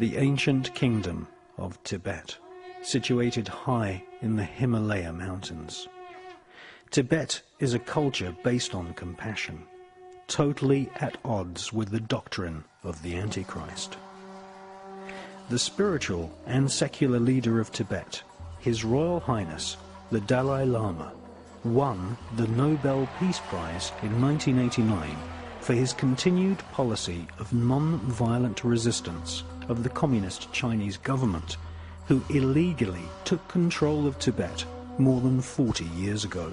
the ancient kingdom of Tibet, situated high in the Himalaya mountains. Tibet is a culture based on compassion, totally at odds with the doctrine of the Antichrist. The spiritual and secular leader of Tibet, His Royal Highness, the Dalai Lama, won the Nobel Peace Prize in 1989 for his continued policy of non-violent resistance of the communist Chinese government, who illegally took control of Tibet more than 40 years ago.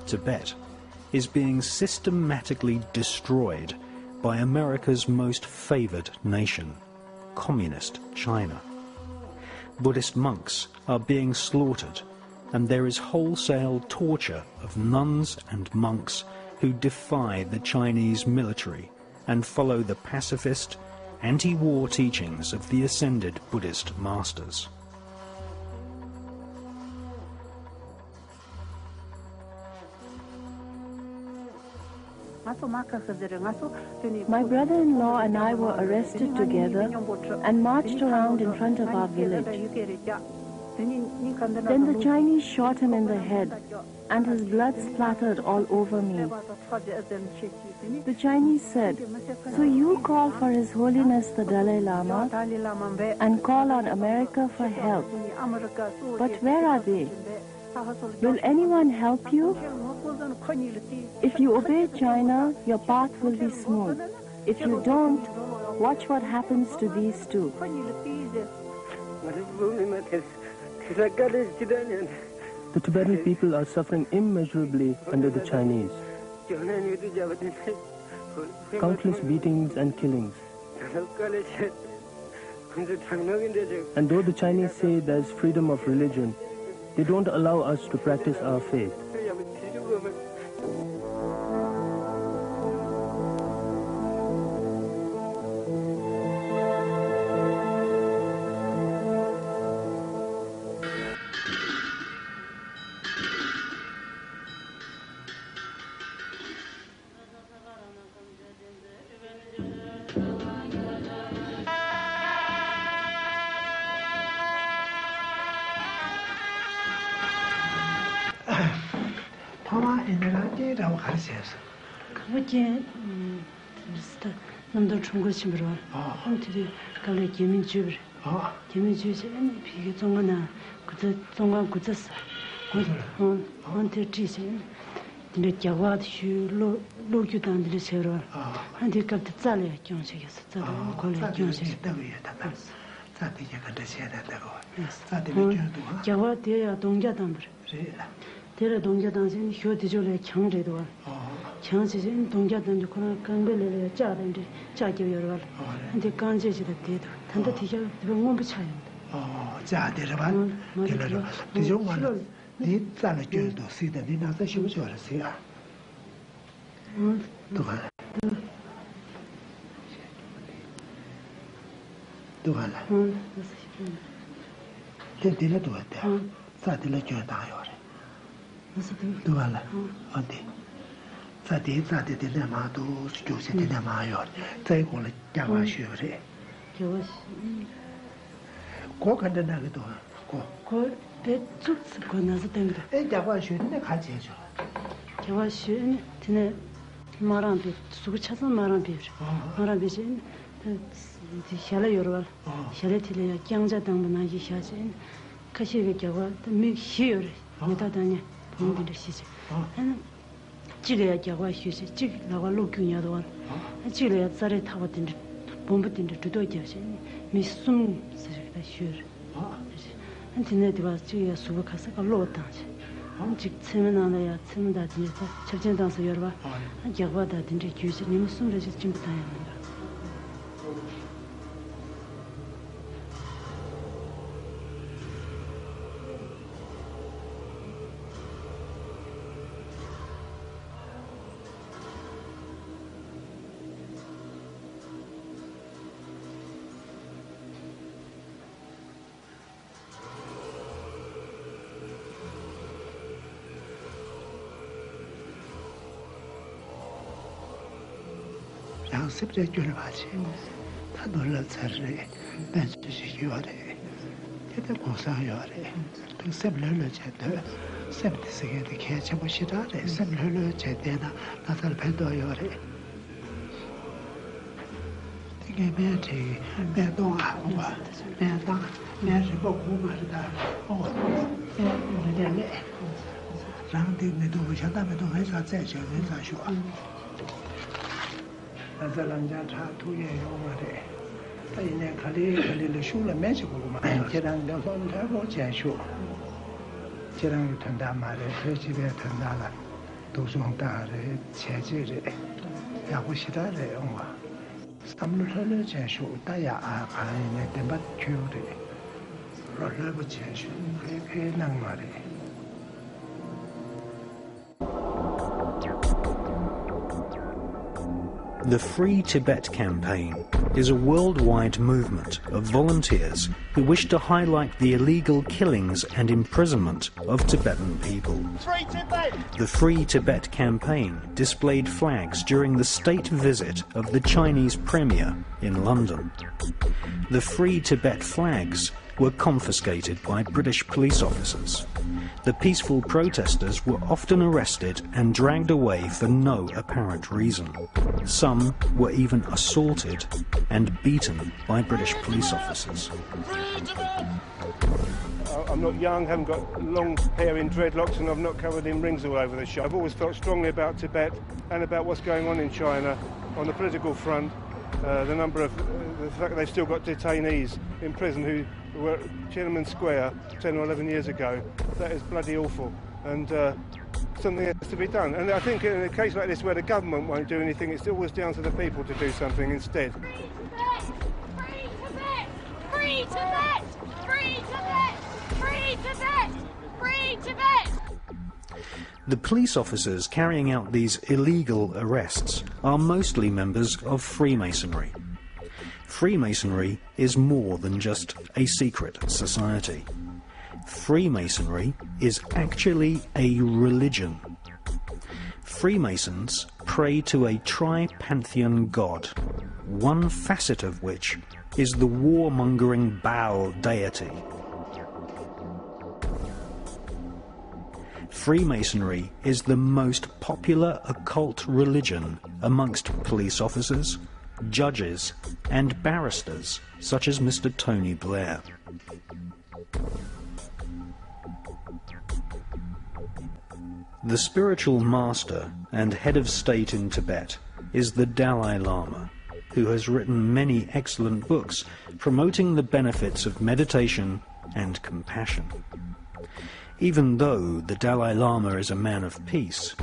Tibet is being systematically destroyed by America's most favored nation, Communist China. Buddhist monks are being slaughtered, and there is wholesale torture of nuns and monks who defy the Chinese military and follow the pacifist, anti-war teachings of the ascended Buddhist masters. My brother-in-law and I were arrested together and marched around in front of our village. Then the Chinese shot him in the head, and his blood splattered all over me. The Chinese said, "So you call for His Holiness the Dalai Lama and call on America for help. But where are they? Will anyone help you? If you obey China, your path will be smooth. If you don't, watch what happens to these two." The Tibetan people are suffering immeasurably under the Chinese. Countless beatings and killings. And though the Chinese say there is freedom of religion, they don't allow us to practice our faith. Tera dongja dansin hyo dijole kyang re do kyang ji jin dongja dan ko kang be le cha den de cha ge yor wal ande kang je ji de de tan de tija de ngom bu cha yand cha de ban de le de jong ma ni za le ge do si de ni na za shu jo le si a do ba do ba la de le do de za de le ge da yo对吧了？啊对，在的那嘛都就是的那嘛样，再过来讲话学的。我看的那个多，我别做这个那是等的。哎，讲话学的那看清楚。讲话学呢，现在马上别，苏个车子马上别，马上别去，下来有了，下来提了讲着当不那一下去，可惜个讲话没学了，没到当年。뭔데 시지. 지레야 자와 휴시 지 나와 로균야도 와. 지레야 자레 타버든데 bomba든데 두도 자시. 미숨 서다 쉬어. 한티네 디바 지야 수고 가서 로다지. 직 체면하나야 체면다 진짜 접전당서 여러 봐. 자와다 든데 규시 님 숨을 좀 다야. 습제 줄을 봐지. The Free Tibet campaign is a worldwide movement of volunteers who wish to highlight the illegal killings and imprisonment of Tibetan people. Free Tibet! The Free Tibet campaign displayed flags during the state visit of the Chinese Premier in London. The Free Tibet flags were confiscated by British police officers. The peaceful protesters were often arrested and dragged away for no apparent reason. Some were even assaulted and beaten by British police officers. I'm not young, haven't got long hair in dreadlocks, and I'm not covered in rings all over the shop. I've always felt strongly about Tibet and about what's going on in China on the political front. The fact that they've still got detainees in prison who were at Tiananmen Square 10 or 11 years ago, that is bloody awful, and something has to be done. And I think in a case like this where the government won't do anything, it's always down to the people to do something instead. Free Tibet! Free Tibet! Free Tibet! Free Tibet! Free Tibet! The police officers carrying out these illegal arrests are mostly members of Freemasonry. Freemasonry is more than just a secret society. Freemasonry is actually a religion. Freemasons pray to a tri-pantheon god, one facet of which is the warmongering Baal deity. Freemasonry is the most popular occult religion amongst police officers, judges, and barristers such as Mr. Tony Blair. The spiritual master and head of state in Tibet is the Dalai Lama, who has written many excellent books promoting the benefits of meditation and compassion. Even though the Dalai Lama is a man of peace,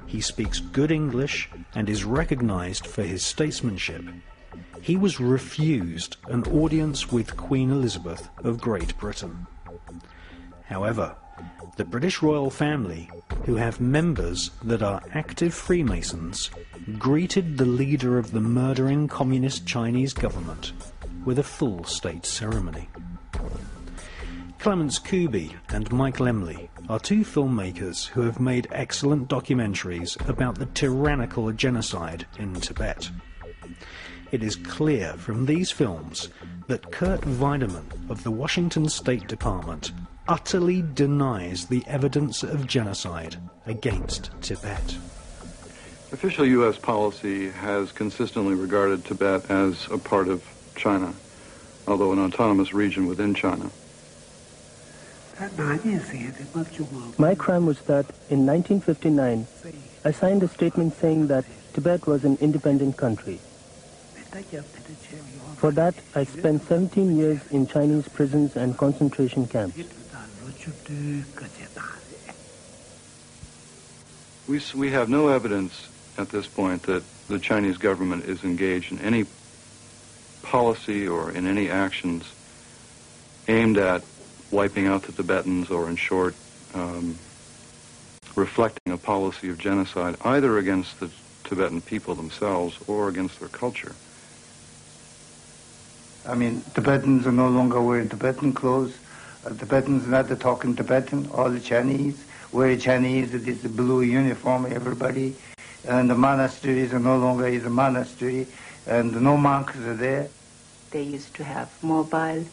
he speaks good English and is recognized for his statesmanship. He was refused an audience with Queen Elizabeth of Great Britain. However, the British royal family, who have members that are active Freemasons, greeted the leader of the murdering communist Chinese government with a full state ceremony. Clements Kuby and Mike Lemley are two filmmakers who have made excellent documentaries about the tyrannical genocide in Tibet. It is clear from these films that Kurt Weidemann of the Washington State Department utterly denies the evidence of genocide against Tibet. Official U.S. policy has consistently regarded Tibet as a part of China, although an autonomous region within China. My crime was that in 1959, I signed a statement saying that Tibet was an independent country. For that, I spent 17 years in Chinese prisons and concentration camps. We have no evidence at this point that the Chinese government is engaged in any policy or in any actions aimed at wiping out the Tibetans, or in short, reflecting a policy of genocide either against the Tibetan people themselves or against their culture. I mean, Tibetans are no longer wearing Tibetan clothes. Tibetans not talking Tibetan. All the Chinese wear Chinese. It is the blue uniform, everybody. And the monasteries are no longer is a monastery. And no monks are there. they used to have mobile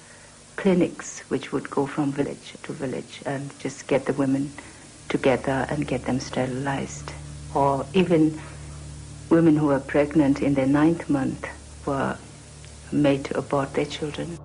clinics which would go from village to village and just get the women together and get them sterilized. Or even women who were pregnant in their 9th month were made to abort their children.